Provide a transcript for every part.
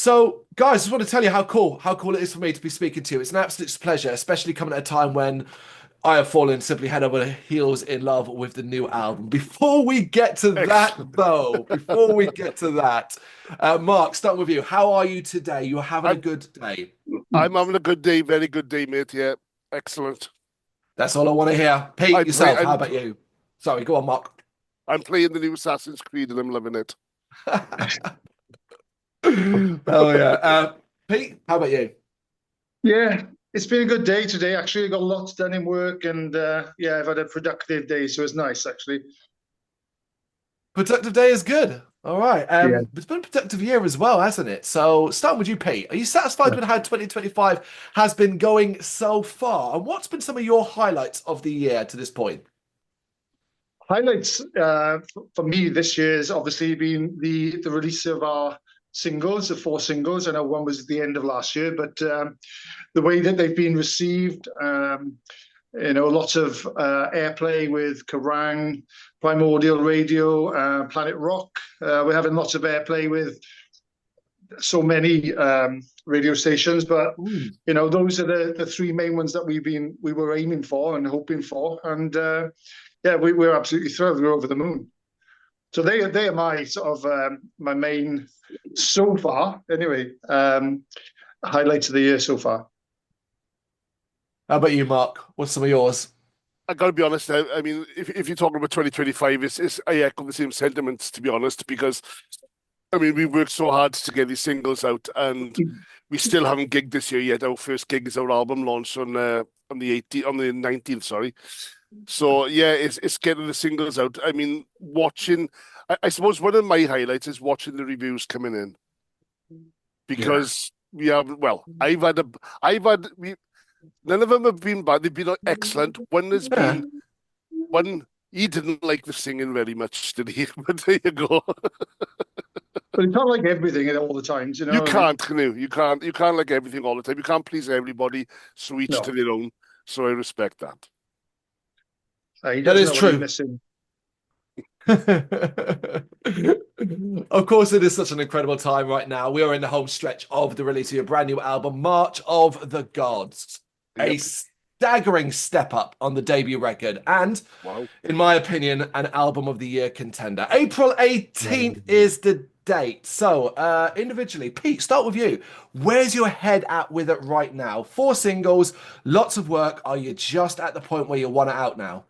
So, guys, I just want to tell you how cool it is for me to be speaking to you. It's an absolute pleasure, especially coming at a time when I have fallen simply head over heels in love with the new album. Before we get to that, Excellent. though, before we get to that, Mark, start with you. How are you today? You're having a I'm good day. I'm having a good day, very good day, mate. Yeah, excellent. That's all I want to hear. Pete, I'm play yourself, how I'm about you? Sorry, go on, Mark. I'm playing the new Assassin's Creed and I'm loving it. Oh yeah. Pete, how about you? Yeah, it's been a good day today. Actually, got lots done in work, and yeah, I've had a productive day, so it's nice actually. Productive day is good. All right. Yeah. It's been a productive year as well, hasn't it? So, starting with you, Pete. Are you satisfied with how 2025 has been going so far? And what's been some of your highlights of the year to this point? Highlights for me this year has obviously been the release of our singles, the four singles. I know one was at the end of last year, but the way that they've been received, lots of airplay with Kerrang, Primordial Radio, Planet Rock. We're having lots of airplay with so many radio stations, but those are the three main ones that we were aiming for and hoping for, and yeah, we're absolutely thrilled. We're over the moon. So they are my sort of my main so far. Anyway, highlights of the year so far. How about you, Mark? What's some of yours? I got to be honest. I mean, if you're talking about 2025, I echo the same sentiments, to be honest, because I mean we worked so hard to get these singles out, and we still haven't gigged this year yet. Our first gig is our album launch on the 19th. Sorry. So yeah, it's getting the singles out. I mean, I suppose one of my highlights is watching the reviews coming in, because we have none of them have been bad. They've been excellent. One has been one. He didn't like the singing very much, did he? But there you go. But you can't like everything at all the times, you know. You can't, Canoe. You can't like everything all the time. You can't please everybody. So each to their own. So I respect that. That is true. Of course, it is such an incredible time right now. We are in the home stretch of the release of your brand new album, March of the Gods. Yep. A staggering step up on the debut record, and, in my opinion, an album of the year contender. April 18th is the date. So, individually, Pete, start with you. Where's your head at with it right now? 4 singles, lots of work. Are you just at the point where you want it out now?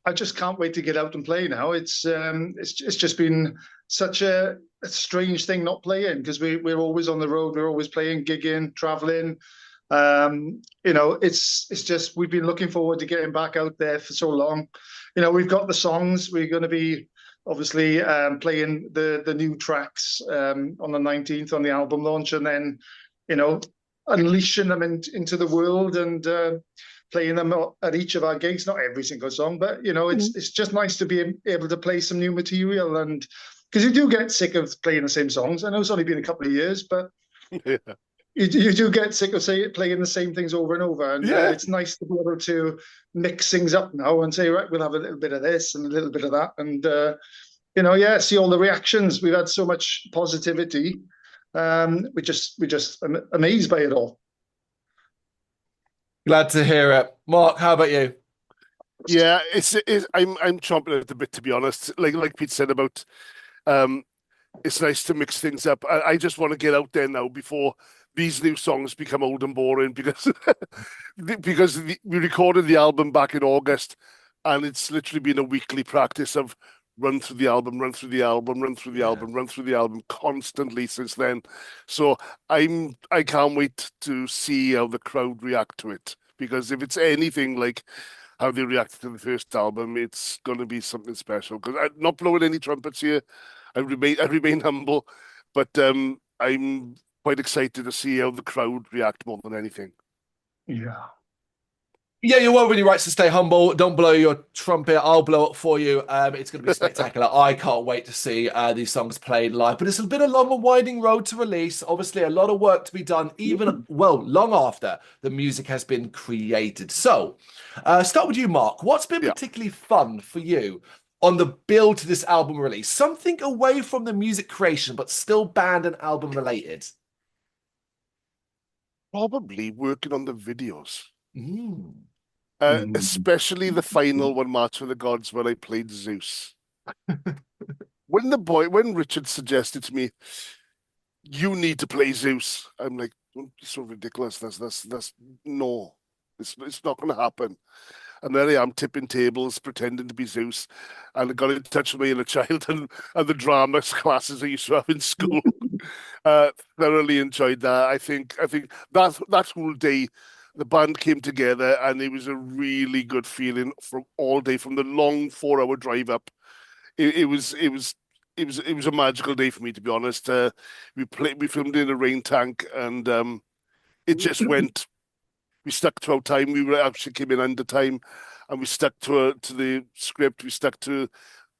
I just can't wait to get out and play now. It's just been such a strange thing not playing, because we're always on the road. We're always playing, gigging, traveling. It's just we've been looking forward to getting back out there for so long. We've got the songs. We're going to be obviously playing the new tracks on the 19th on the album launch, and then unleashing them into the world and playing them at each of our gigs. Not every single song, but it's just nice to be able to play some new material, and because you do get sick of playing the same songs. I know it's only been a couple of years, but yeah. You do get sick of playing the same things over and over, and it's nice to be able to mix things up now and say, right, we'll have a little bit of this and a little bit of that, and see all the reactions. We've had so much positivity. We're just amazed by it all. Glad to hear it, Mark. How about you? Yeah, I'm chomping at the bit, to be honest. Like Pete said about, it's nice to mix things up. I just want to get out there now before these new songs become old and boring, because we recorded the album back in August, and it's literally been a weekly practice of run through the album, run through the album, run through the album, run through the album constantly since then. So I can't wait to see how the crowd react to it, because if it's anything like how they reacted to the first album, it's going to be something special. Because I'm not blowing any trumpets here. I remain humble, but I'm quite excited to see how the crowd react more than anything. Yeah. Yeah, you're well really right to stay humble. Don't blow your trumpet. I'll blow it for you. It's going to be spectacular. I can't wait to see these songs played live. But it's been a long and winding road to release. Obviously, a lot of work to be done, even, long after the music has been created. So, start with you, Mark. What's been particularly fun for you on the build to this album release? Something away from the music creation, but still band and album related. Probably working on the videos. Mm. Especially the final one, March of the Gods, when I played Zeus. When Richard suggested to me, you need to play Zeus, I'm like, don't be so ridiculous. That's no, it's not going to happen. And there I am, tipping tables, pretending to be Zeus, and I got in touch with my inner child and the drama classes I used to have in school. Thoroughly enjoyed that. I think that whole day, the band came together, and it was a really good feeling for all day, from the long 4-hour drive up. It was a magical day for me, to be honest. We filmed in a rain tank, and it just went. We stuck to our time. We actually came in under time, and we stuck to the script. We stuck to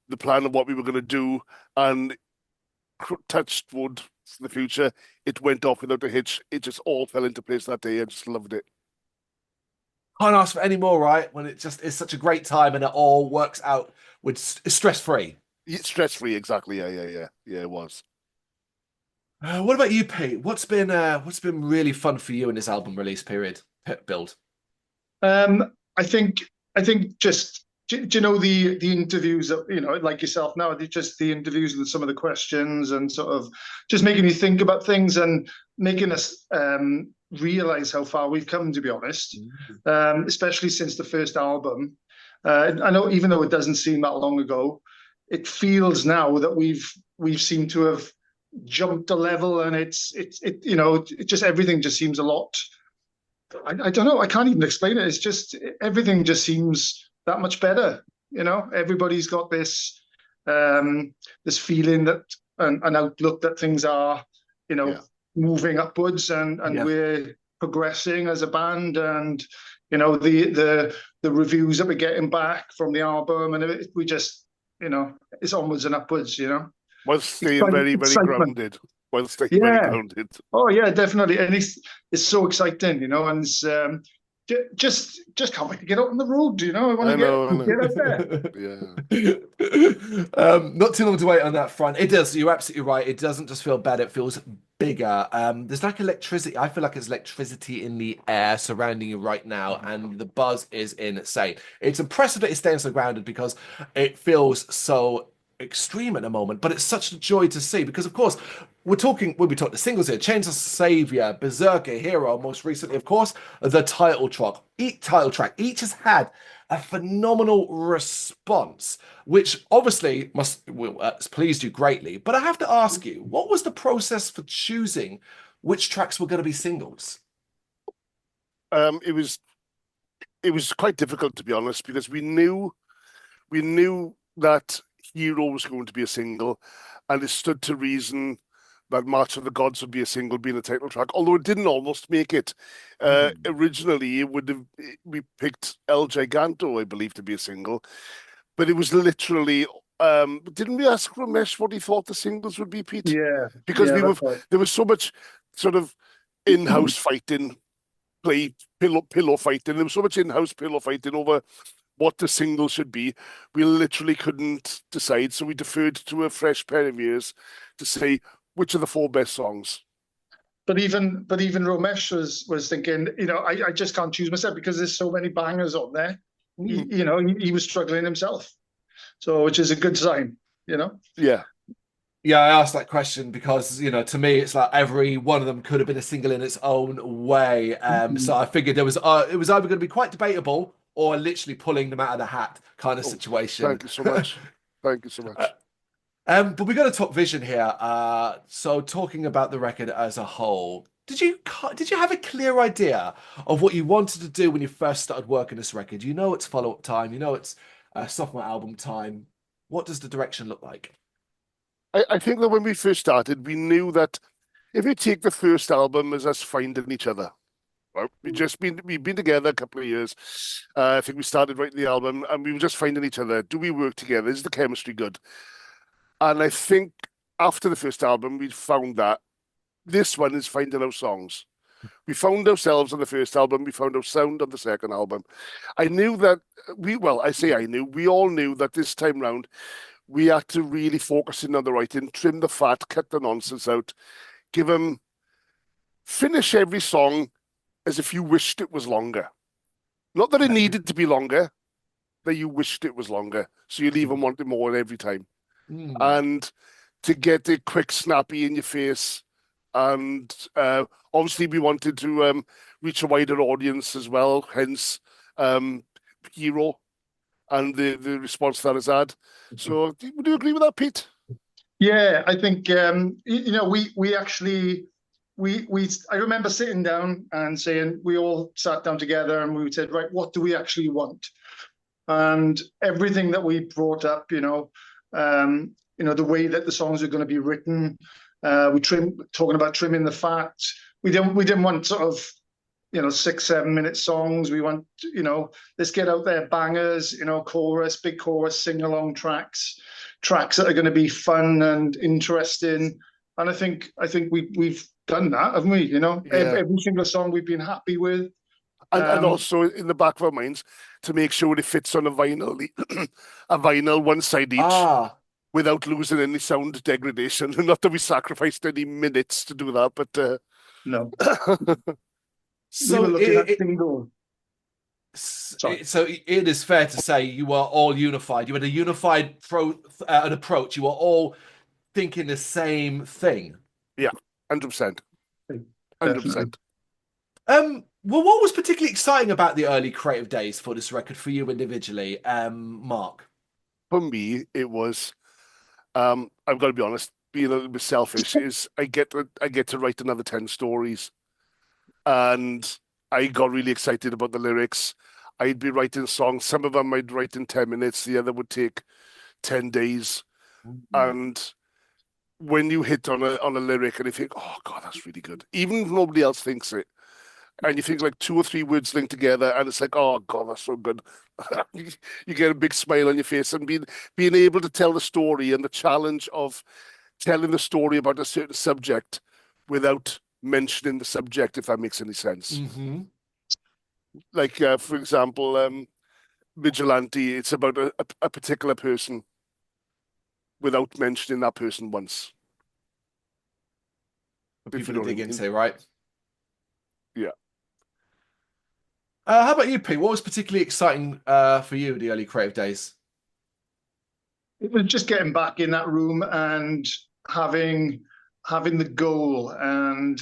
the plan of what we were going to do, and touched wood for the future. It went off without a hitch. It just all fell into place that day. I just loved it. Can't ask for any more, right? When it just is such a great time and it all works out with stress-free. Stress-free, exactly. Yeah. It was. What about you, Pete? What's been really fun for you in this album release period build? I think just do you know the interviews that, you know, like yourself now, just the interviews with some of the questions and sort of just making you think about things and making us realize how far we've come, to be honest. Especially since the first album. I know, even though it doesn't seem that long ago, it feels now that we've seemed to have jumped a level, and it you know, it just, everything just seems a lot. I don't know. I can't even explain it. It's just, everything just seems that much better. You know, everybody's got this this feeling that an outlook that things are, you know, moving upwards, and we're progressing as a band, and you know, the reviews that we're getting back from the album, and we just, you know, it's onwards and upwards. You know, while staying very grounded. While staying very grounded. Oh yeah, definitely, and it's so exciting, you know, and it's, just can't wait to get out on the road, you know. I want to get out there. Not too long to wait on that front. It does. You're absolutely right. It doesn't just feel better. It feels bigger. There's like electricity. I feel like there's electricity in the air surrounding you right now, and the buzz is insane. It's impressive that it's staying so grounded, because it feels so extreme at the moment, but it's such a joy to see, because of course we'll be talking the singles here: Chains of Savior, Berserker, Hero, most recently of course the title track. Each has had a phenomenal response, which obviously has pleased you greatly. But I have to ask you, what was the process for choosing which tracks were going to be singles? It was quite difficult, to be honest, because we knew that Hero was going to be a single, and it stood to reason that March of the Gods would be a single, being a title track, although it didn't almost make it. Originally, we picked El Giganto, I believe, to be a single, but it was literally, didn't we ask Ramesh what he thought the singles would be, Pete? Yeah. Because there was so much sort of in-house fighting, pillow fighting. There was so much in-house pillow fighting over what the single should be. We literally couldn't decide, so we deferred to a fresh pair of ears to say which are the 4 best songs. But even Ramesh was thinking, you know, I just can't choose myself because there's so many bangers on there. You know, he was struggling himself, so, which is a good sign, you know. Yeah, I asked that question because, you know, to me it's like every one of them could have been a single in its own way. So I figured it was either going to be quite debatable or literally pulling them out of the hat kind of situation. Thank you so much. Thank you so much. But we got to talk vision here. So talking about the record as a whole, did you have a clear idea of what you wanted to do when you first started working this record? You know, it's follow-up time. You know, it's sophomore album time. What does the direction look like? I think that when we first started, we knew that if you take the first album as us finding each other, right? We've been together a couple of years. I think we started writing the album, and we were just finding each other. Do we work together? Is the chemistry good? And I think after the first album, we found that this one is finding our songs. We found ourselves on the first album. We found our sound on the second album. I knew that we all knew that this time round, we had to really focus in on the writing, trim the fat, cut the nonsense out, finish every song as if you wished it was longer. Not that it needed to be longer, that you wished it was longer. So you'd even want it more every time. And to get it quick, snappy in your face. And obviously we wanted to reach a wider audience as well, hence Hero and the response that has had. So would you agree with that, Pete? Yeah, I think we actually I remember sitting down and saying, we all sat down together and we said, right, what do we actually want? And everything that we brought up, the way that the songs are going to be written, talking about trimming the fat. We didn't want sort of 6-7 minute songs. We want let's get out there bangers, chorus, big chorus, sing along tracks that are going to be fun and interesting. And I think we've done that, haven't we? Every single song we've been happy with. And also in the back of our minds to make sure it fits on a vinyl, one side each, without losing any sound degradation. Not that we sacrificed any minutes to do that, but no. So we were looking at single. So it is fair to say you were all unified. You had a unified an approach. You were all thinking the same thing. Yeah, 100%. 100%. Well, what was particularly exciting about the early creative days for this record for you individually, Mark? For me, it was, I've got to be honest, being a little bit selfish, is I get to write another 10 stories. And I got really excited about the lyrics. I'd be writing songs. Some of them I'd write in 10 minutes. The other would take 10 days. And when you hit on a lyric and you think, oh, God, that's really good. Even if nobody else thinks it. And you think like 2 or 3 words linked together and it's like, oh, God, that's so good. You get a big smile on your face. And being able to tell the story and the challenge of telling the story about a certain subject without mentioning the subject, if that makes any sense. Like, for example, Vigilante, it's about a particular person without mentioning that person once. People to dig into, right? Yeah. How about you, Pete? What was particularly exciting for you in the early creative days? It was just getting back in that room and having the goal, and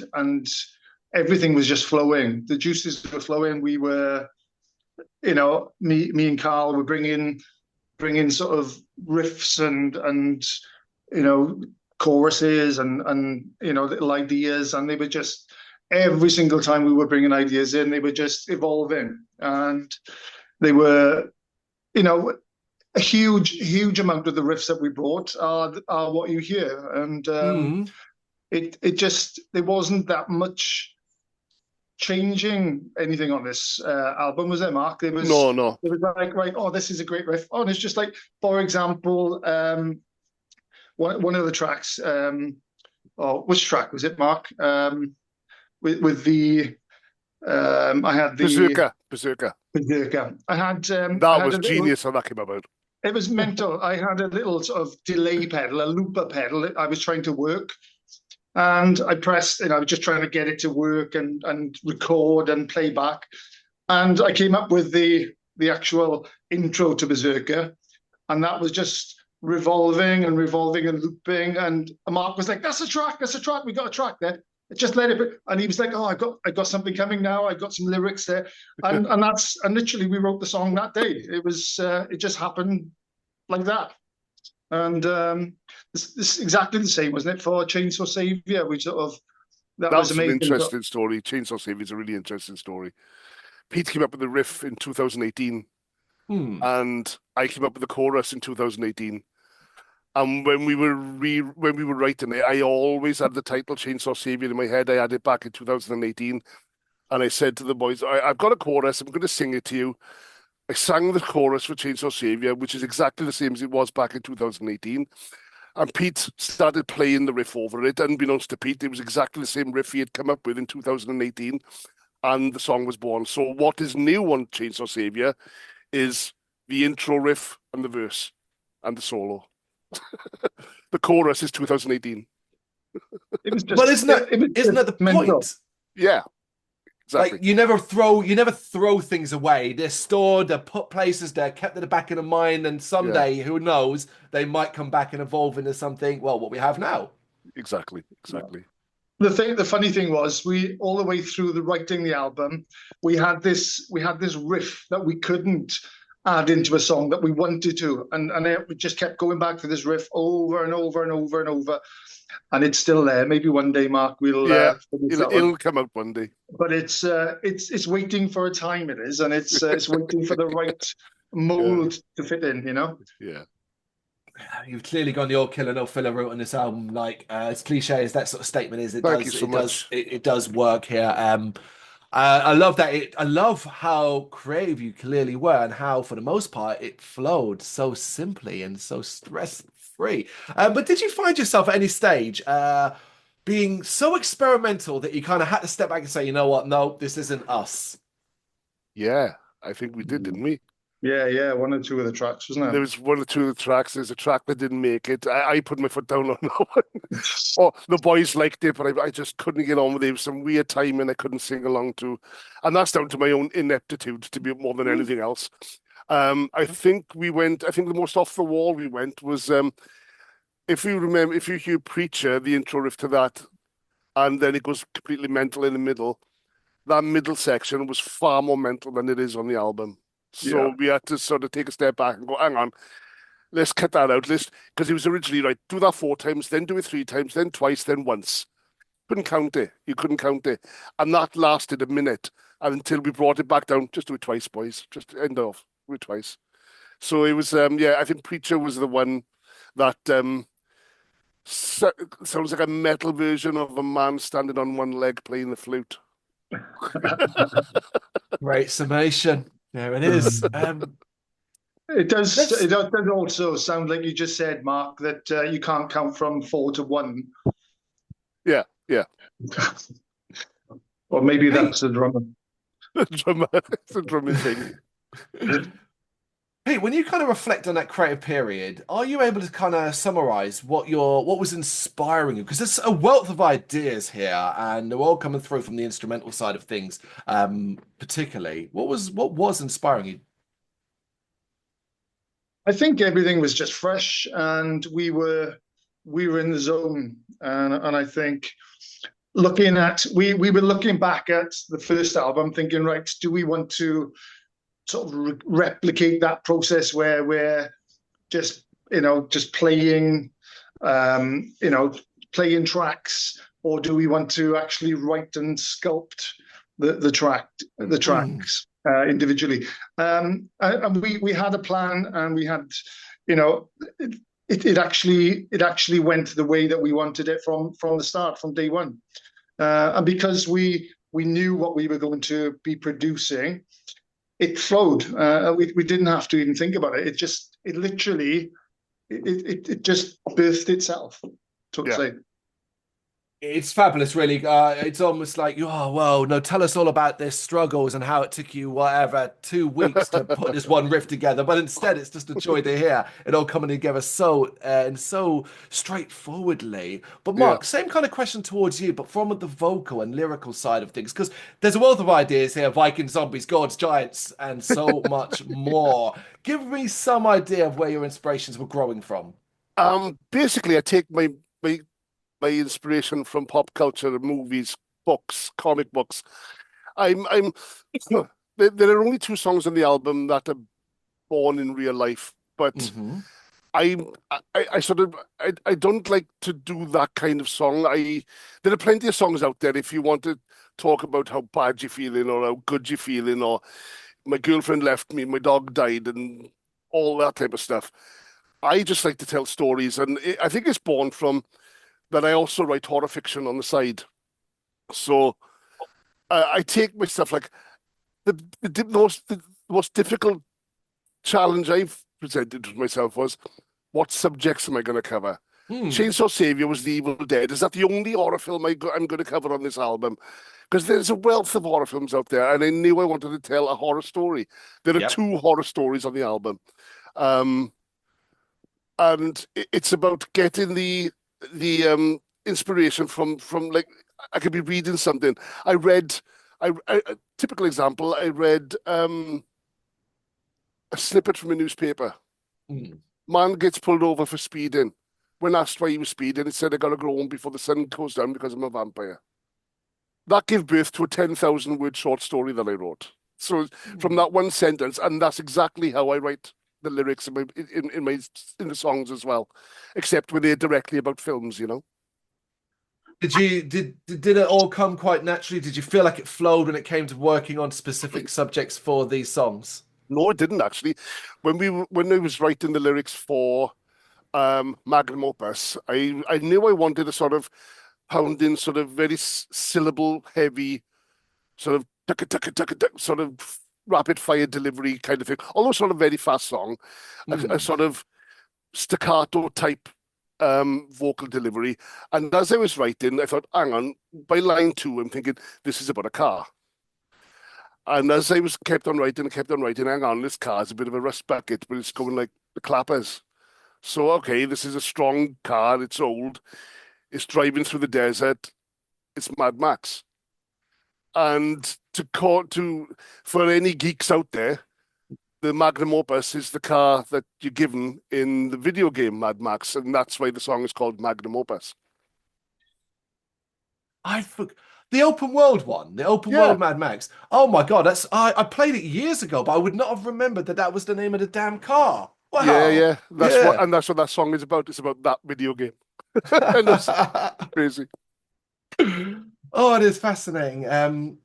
everything was just flowing. The juices were flowing. We were, me and Carl were bringing sort of riffs and choruses and little ideas, and they were just, every single time we were bringing ideas in, they were just evolving, and they were, a huge amount of the riffs that we brought are what you hear, and it just, there wasn't that much changing anything on this album, was there, Mark? It was no. It was like, right, oh, this is a great riff. Oh, and it's just like, for example, one of the tracks. Which track was it, Mark? With the I had the Berserker. I had that was genius how that came about. It was mental. I had a little sort of delay pedal, a looper pedal I was trying to work. And I pressed, I was just trying to get it to work and record and play back. And I came up with the actual intro to Berserker. And that was just revolving and looping. And Mark was like, that's a track. We got a track there. Just let it be. And he was like, oh, I got something coming now. I got some lyrics there. And literally we wrote the song that day. It was, it just happened like that. And this is exactly the same, wasn't it, for Chainsaw Savior? We sort of, that was amazing. An interesting story. Chainsaw Savior is a really interesting story. Pete came up with the riff in 2018, and I came up with the chorus in 2018. And when we were writing it, I always had the title Chainsaw Savior in my head. I had it back in 2018, and I said to the boys, I've got a chorus. I'm going to sing it to you. I sang the chorus for Chainsaw Savior, which is exactly the same as it was back in 2018. And Pete started playing the riff over it. Unbeknownst to Pete, it was exactly the same riff he had come up with in 2018, and the song was born. So what is new on Chainsaw Savior is the intro riff and the verse and the solo. The chorus is 2018. It was just, But isn't that the point? Yeah, exactly. Like you never throw things away. They're stored, they're put places, they're kept in the back of the mind, and someday, who knows, they might come back and evolve into something. Well, what we have now. Exactly. The funny thing was, we all the way through the writing the album, we had this riff that we couldn't add into a song that we wanted to, and we just kept going back to this riff over and over and over and over, and it's still there. Maybe one day, Mark, it'll come out one day. But it's waiting for a time. It is, and it's waiting for the right mold to fit in. You know. Yeah. You've clearly gone the old killer no filler route on this album. Like as cliche as that sort of statement is, it does work here. I love that. I love how creative you clearly were, and how, for the most part, it flowed so simply and so stress-free. But did you find yourself at any stage being so experimental that you kind of had to step back and say, you know what, no, this isn't us? Yeah, I think we did, didn't we? Yeah, one or two of the tracks, wasn't it? There was one or two of the tracks. There's a track that didn't make it. I put my foot down on that one. Oh, the boys liked it, but I just couldn't get on with it. It was some weird timing I couldn't sing along to. And that's down to my own ineptitude, to be more than anything else. I think the most off the wall we went was, if you hear Preacher, the intro riff to that, and then it goes completely mental in the middle, that middle section was far more mental than it is on the album. So we had to sort of take a step back and go, hang on, let's cut that out. Because it was originally, right, do that 4 times, then do it 3 times, then twice, then once. You couldn't count it. And that lasted a minute until we brought it back down. Just do it twice, boys. Just end off. Do it twice. So it was, I think Preacher was the one that sounds like a metal version of a man standing on one leg playing the flute. Great summation. There it is. It does also sound like you just said, Mark, that you can't count from 4 to 1. Yeah. Or maybe that's a drummer. It's a drumming thing. Hey, when you kind of reflect on that creative period, are you able to kind of summarize what was inspiring you? Because there's a wealth of ideas here, and they're all coming through from the instrumental side of things, particularly. What was inspiring you? I think everything was just fresh, and we were in the zone, and I think we were looking back at the first album, thinking, right, do we want to sort of replicate that process where we're just playing playing tracks, or do we want to actually write and sculpt the tracks individually? And we had a plan, and we had, it actually went the way that we wanted it from the start, from day one, and because we knew what we were going to be producing, it flowed. We didn't have to even think about it. It just birthed itself, so to say. It's fabulous, really. It's almost like, oh, well, no, tell us all about their struggles and how it took you, 2 weeks to put this one riff together. But instead, it's just a joy to hear it all coming together so straightforwardly. But Mark, same kind of question towards you, but from the vocal and lyrical side of things, because there's a wealth of ideas here: Vikings, zombies, gods, giants, and so much more. Give me some idea of where your inspirations were growing from. Basically, I take my inspiration from pop culture, movies, books, comic books. There are only 2 songs on the album that are born in real life, but I don't like to do that kind of song. There are plenty of songs out there if you want to talk about how bad you're feeling or how good you're feeling, or my girlfriend left me, my dog died, and all that type of stuff. I just like to tell stories, and I think it's born from that I also write horror fiction on the side. So I take my stuff, like the most difficult challenge I've presented to myself was, what subjects am I going to cover? Chainsaw Savior was The Evil Dead. Is that the only horror film I'm going to cover on this album? Because there's a wealth of horror films out there, and I knew I wanted to tell a horror story. There are 2 horror stories on the album. And it's about getting the inspiration from like, I could be reading something. A typical example, I read a snippet from a newspaper. Man gets pulled over for speeding. When asked why he was speeding, he said, I got to go home before the sun goes down because I'm a vampire. That gave birth to a 10,000-word short story that I wrote. So from that one sentence, and that's exactly how I write the lyrics in the songs as well, except when they're directly about films, you know. Did it all come quite naturally? Did you feel like it flowed when it came to working on specific subjects for these songs? No, it didn't actually. When I was writing the lyrics for Magnum Opus, I knew I wanted a sort of pounding, sort of very syllable heavy, sort of sort of rapid fire delivery kind of thing. Although sort of very fast song, a sort of staccato type vocal delivery. And as I was writing, I thought, hang on, by line 2, I'm thinking this is about a car. And as I kept on writing, hang on, this car is a bit of a rust bucket, but it's going like the clappers. So, okay, this is a strong car. It's old. It's driving through the desert. It's Mad Max. And for any geeks out there, the Magnum Opus is the car that you're given in the video game Mad Max, and that's why the song is called Magnum Opus. The open world one, the open world Mad Max. Oh my God, I played it years ago, but I would not have remembered that was the name of the damn car. Wow. Yeah. That's what that song is about. It's about that video game. And it's crazy. Oh, it is fascinating. And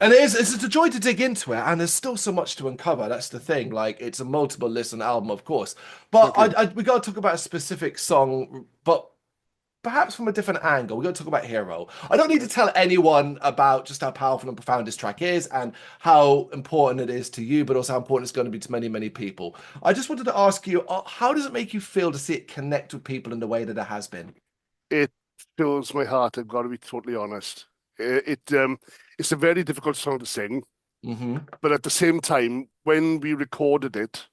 it's a joy to dig into it, and there's still so much to uncover. That's the thing. Like, it's a multiple listen album, of course. But we got to talk about a specific song, but perhaps from a different angle. We're going to talk about Hero. I don't need to tell anyone about just how powerful and profound this track is and how important it is to you, but also how important it's going to be to many, many people. I just wanted to ask you, how does it make you feel to see it connect with people in the way that it has been? It fills my heart, I've got to be totally honest. It's a very difficult song to sing, but at the same time, when we recorded it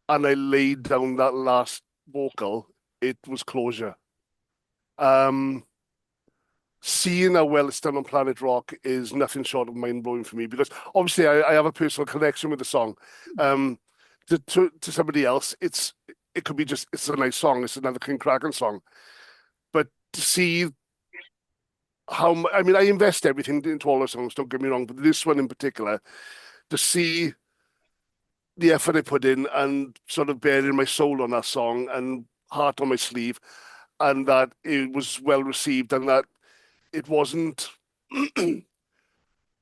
and I laid down that last vocal, it was closure. Seeing how well it's done on Planet Rock is nothing short of mind-blowing for me, because obviously I have a personal connection with the song. To somebody else, it could be just, it's a nice song, it's another King Kraken song. But to see how, I mean, I invest everything into all the songs, don't get me wrong, but this one in particular, to see the effort I put in and sort of bearing my soul on that song and heart on my sleeve, and that it was well received, and that it wasn't,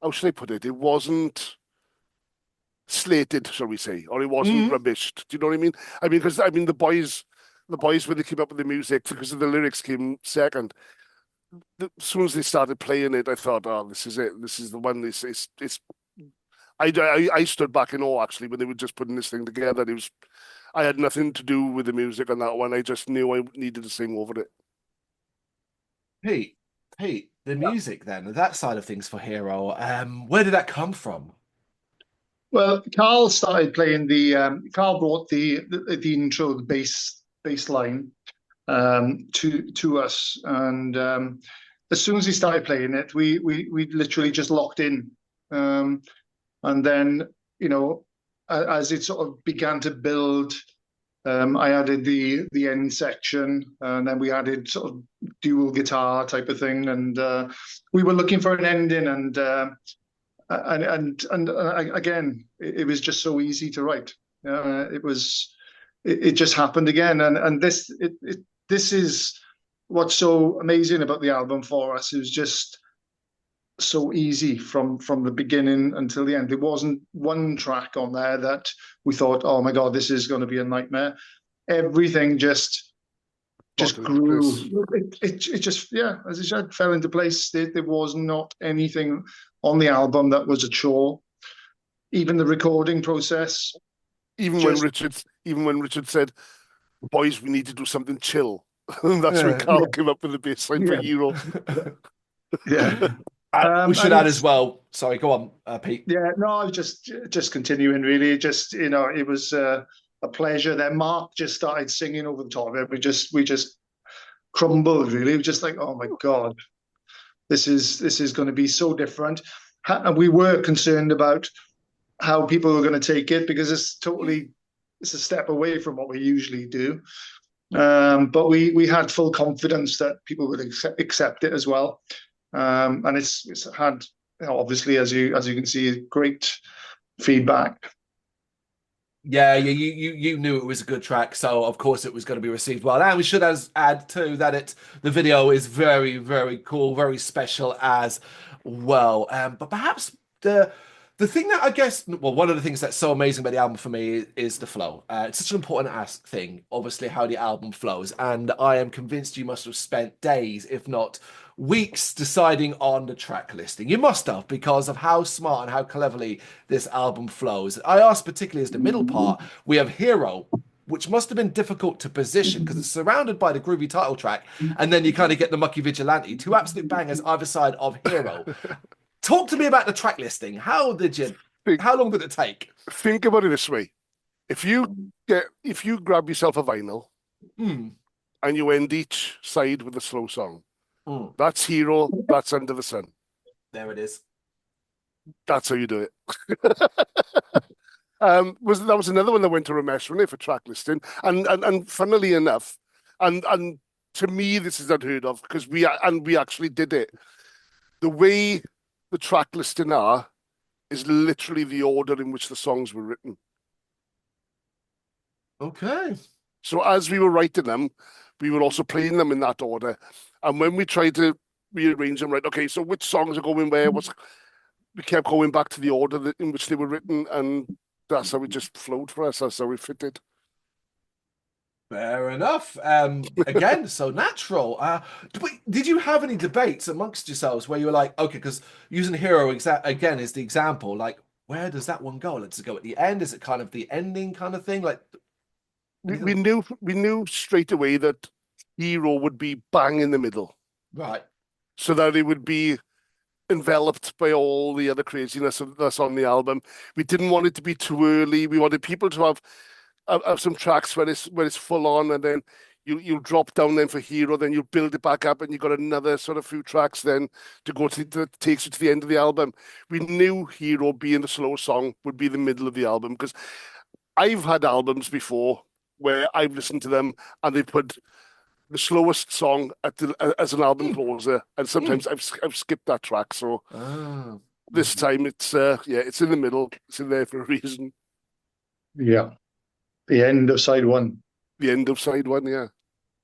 how should I put it? It wasn't slated, shall we say, or it wasn't rubbished. Do you know what I mean? I mean, because the boys, when they came up with the music, because of the lyrics came second. As soon as they started playing it, I thought, oh, this is it. This is the one. I stood back in awe, actually, when they were just putting this thing together. I had nothing to do with the music on that one. I just knew I needed to sing over it. Pete, the music then, that side of things for Hero, where did that come from? Well, Carl started playing Carl brought the intro, the bass line to us, and as soon as he started playing it, we literally just locked in, and then, you know, as it sort of began to build, I added the end section, and then we added sort of dual guitar type of thing, and we were looking for an ending, and again, it was just so easy to write. It just happened again, and this is what's so amazing about the album for us. It was just so easy from the beginning until the end. There wasn't one track on there that we thought, oh my God, this is going to be a nightmare. Everything just grew. It just, yeah, as I said, fell into place. There was not anything on the album that was a chore. Even the recording process. Even when Richard said, boys, we need to do something chill. That's when Yeah. Carl came up with the bass line for Yeah. Hero. Yeah. We should And add as well. Sorry, go on, Pete. yeah, no, I was just continuing really. Just it was a pleasure. Then Mark just started singing over the top of it. We just crumbled really. We were just like, oh my God, this is going to be so different. And we were concerned about how people were going to take it because it's a step away from what we usually do. But we had full confidence that people would accept it as well. And it's had, obviously, as you can see, great feedback. Yeah, you knew it was a good track, so of course it was going to be received well. And we should add too that the video is very, very cool, very special as well. But perhaps the thing that I guess, well, one of the things that's so amazing about the album for me is the flow. It's such an important thing, obviously, how the album flows. And I am convinced you must have spent days, if not weeks, deciding on the track listing. You must have, because of how smart and how cleverly this album flows. I ask particularly as the middle part, we have Hero, which must have been difficult to position because it's surrounded by the groovy title track. And then you kind of get the Mucky Vigilante, two absolute bangers either side of Hero. Talk to me about the track listing. How long did it take? Think about it this way. If you grab yourself a vinyl and you end each side with a slow song, that's Hero, that's Under the Sun. There it is. That's how you do it. That was another one that went to Ramesh, wasn't it, for track listing? And funnily enough, and to me this is unheard of because we actually did it. The way the track listing is literally the order in which the songs were written. Okay. So as we were writing them, we were also playing them in that order. And when we tried to rearrange them, right, okay, so which songs are going where? We kept going back to the order in which they were written, and that's how it just flowed for us. That's how we fitted. Fair enough. Again, so natural. Did you have any debates amongst yourselves where you were like, okay, because using Hero again is the example, like, where does that one go? Does it go at the end? Is it kind of the ending kind of thing? Like, we knew straight away that Hero would be bang in the middle, right? So that it would be enveloped by all the other craziness that's on the album. We didn't want it to be too early. We wanted people to have some tracks where it's full on, and then you'll drop down then for Hero, then you'll build it back up, and you've got another sort of few tracks then to go to that takes you to the end of the album. We knew Hero being the slow song would be the middle of the album, because I've had albums before where I've listened to them and they put the slowest song as an album closer, and sometimes I've skipped that track. So this time it's in the middle. It's in there for a reason. Yeah. The end of side one. The end of side one, yeah.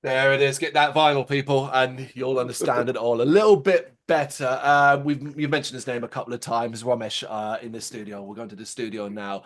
There it is. Get that vinyl, people, and you'll understand it all a little bit better. You've mentioned his name a couple of times, Ramesh, in the studio. We're going to the studio now.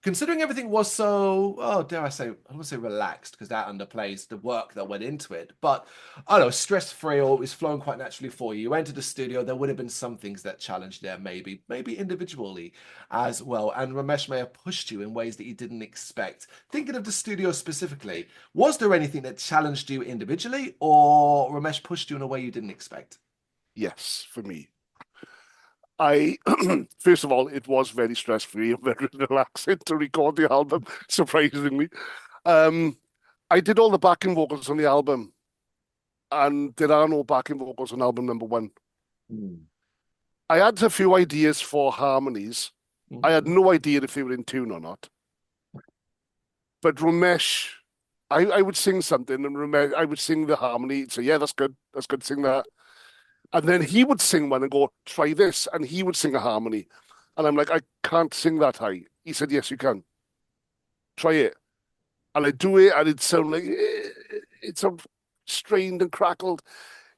Considering everything was so, dare I say, I don't want to say relaxed because that underplays the work that went into it. But I don't know, stress-free, or it was flowing quite naturally for you. You entered the studio. There would have been some things that challenged there, maybe individually as well. And Ramesh may have pushed you in ways that you didn't expect. Thinking of the studio specifically, was there anything that challenged you individually, or Ramesh pushed you in a way you didn't expect? Yes, for me. First of all, it was very stress-free and very relaxing to record the album, surprisingly. I did all the backing vocals on the album, and there are no backing vocals on album number 1. I had a few ideas for harmonies. I had no idea if they were in tune or not. But Ramesh, I would sing something, and Ramesh, I would sing the harmony. He'd say, yeah, that's good, sing that. And then he would sing one and go, try this. And he would sing a harmony. And I'm like, I can't sing that high. He said, yes, you can. Try it. And I do it, and it sounded like, it sounded strained and crackled.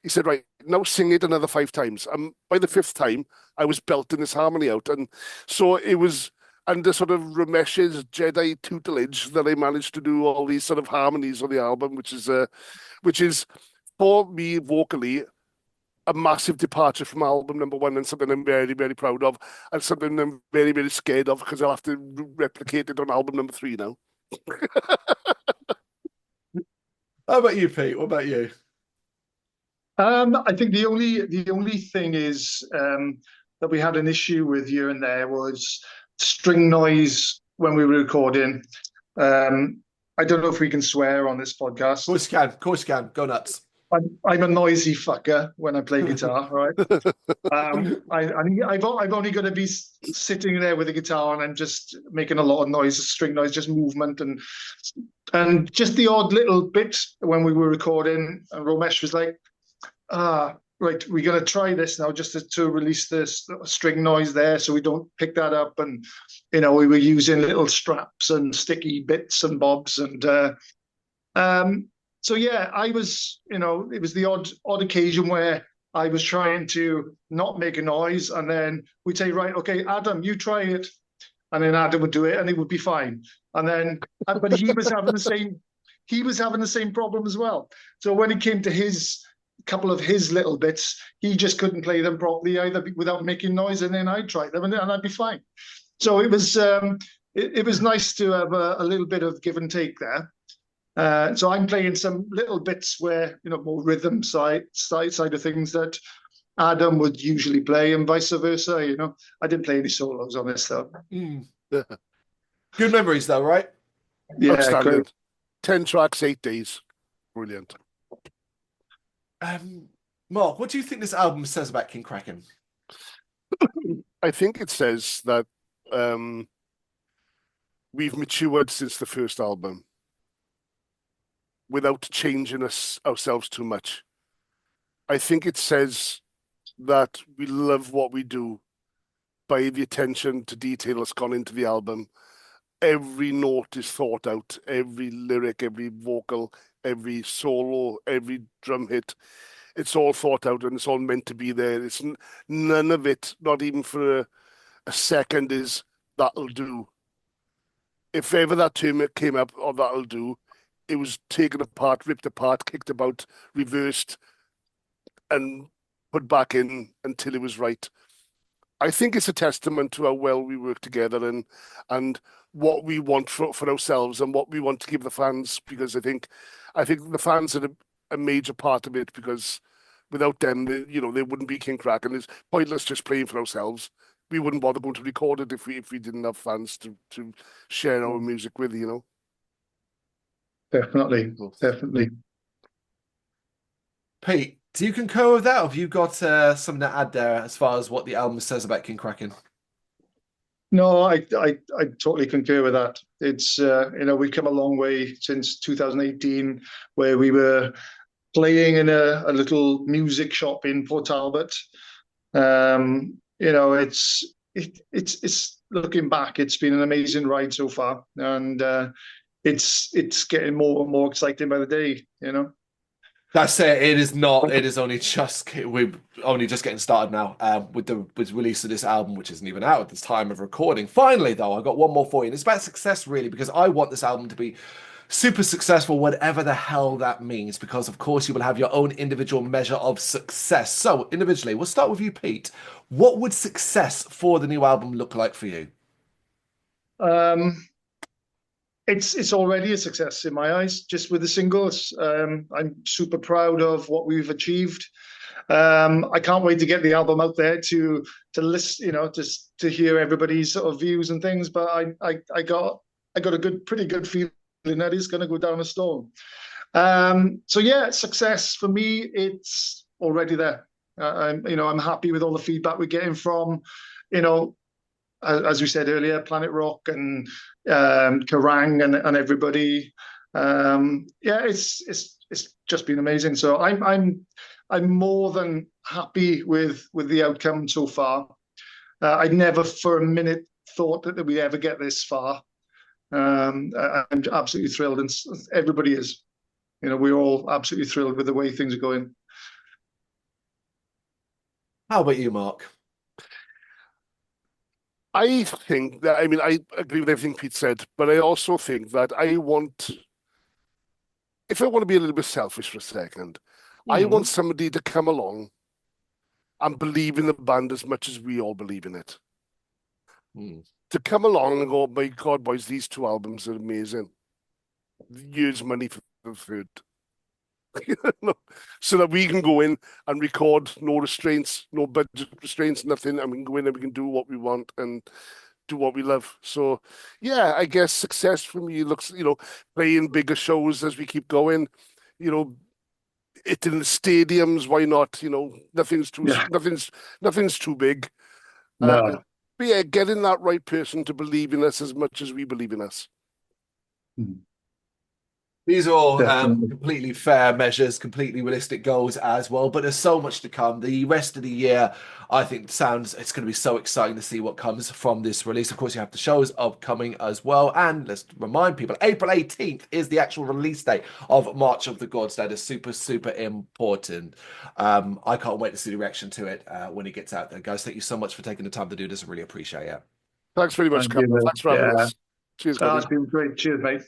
He said, right, now sing it another 5 times. And by the 5th time, I was belting this harmony out. And so it was under sort of Ramesh's Jedi tutelage that I managed to do all these sort of harmonies on the album, which is for me vocally a massive departure from album number 1, and something I'm very, very proud of, and something I'm very, very scared of because I'll have to replicate it on album number 3 now. How about you, Pete? What about you? I think the only thing is that we had an issue with here and there was string noise when we were recording. I don't know if we can swear on this Of podcast. course you can. Of course you can. Go nuts. I'm a noisy fucker when I play guitar, right? I've only got to be sitting there with a guitar and I'm just making a lot of noise, string noise, just movement and just the odd little bit when we were recording. And Romesh was like, right, we're going to try this now just to release this string noise there so we don't pick that up. And, we were using little straps and sticky bits and bobs. And so, yeah, I was, it was the odd occasion where I was trying to not make a noise. And then we'd say, right, okay, Adam, you try it. And then Adam would do it and it would be fine. And then, but he was having the same problem as well. So when it came to his couple of his little bits, he just couldn't play them properly either without making noise, and then I'd try them and I'd be fine. So it was it was nice to have a little bit of give and take there. So I'm playing some little bits where more rhythm side of things that Adam would usually play, and vice versa. I didn't play any solos on this though. Good memories though, right? Yeah, great. 10 tracks, 8 days, brilliant. Mark, what do you think this album says about King Kraken? I think it says that we've matured since the first album without changing ourselves too much. I think it says that we love what we do by the attention to detail that's gone into the album. Every note is thought out, every lyric, every vocal, every solo, every drum hit. It's all thought out and it's all meant to be there. It's none of it, not even for a second, is that'll do. If ever that term came up, or that'll do, it was taken apart, ripped apart, kicked about, reversed, and put back in until it was right. I think it's a testament to how well we work together and what we want for ourselves and what we want to give the fans, because I think the fans are a major part of it, because without them, they wouldn't be King Kraken. It's pointless just playing for ourselves. We wouldn't bother going to record it if we didn't have fans to share our music with, Definitely. Pete, do you concur with that, or have you got something to add there as far as what the album says about King Kraken? No, I totally concur with that. It's we've come a long way since 2018, where we were playing in a little music shop in Port Talbot. It's looking back, it's been an amazing ride so far, and it's getting more and more exciting by the day. That's it. It is not. It is only just we're only just getting started now with the release of this album, which isn't even out at this time of recording. Finally, though, I got one more for you, and it's about success, really, because I want this album to be super successful, whatever the hell that means. Because of course, you will have your own individual measure of success. So, individually, we'll start with you, Pete. What would success for the new album look like for you? It's already a success in my eyes, just with the singles. I'm super proud of what we've achieved. I can't wait to get the album out there to listen, just to hear everybody's sort of views and things. But I got a pretty good feeling that it's going to go down a storm. So yeah, success for me, it's already there. I'm happy with all the feedback we're getting from, as we said earlier, Planet Rock and Kerrang and everybody. It's just been amazing. So I'm more than happy with the outcome so far. I never for a minute thought that we'd ever get this far. I'm absolutely thrilled, and everybody is. We're all absolutely thrilled with the way things are going. How about you, Mark? I think that, I agree with everything Pete said, but I also think that if I want to be a little bit selfish for a second, I want somebody to come along and believe in the band as much as we all believe in it. To come along and go, my God, boys, these 2 albums are amazing. Years' money for the third. so that we can go in and record, no restraints, no budget restraints, nothing, and we can go in and we can do what we want and do what we love. So yeah, I guess success for me looks, playing bigger shows as we keep going, it in the stadiums, why not? Nothing's too big. No. But yeah, getting that right person to believe in us as much as we believe in us. These are all Definitely. completely fair measures, completely realistic goals as well. But there's so much to come. The rest of the year, I think, it's going to be so exciting to see what comes from this release. Of course, you have the shows upcoming as well. And let's remind people, April 18th is the actual release date of March of the Gods. That is super, super important. I can't wait to see the reaction to it when it gets out there. Guys, thank you so much for taking the time to do this. I really appreciate it. Thanks very much, Thank you, Cameron. mate. Thanks for having Yeah. us. Cheers, buddy. It's been great. Cheers, mate.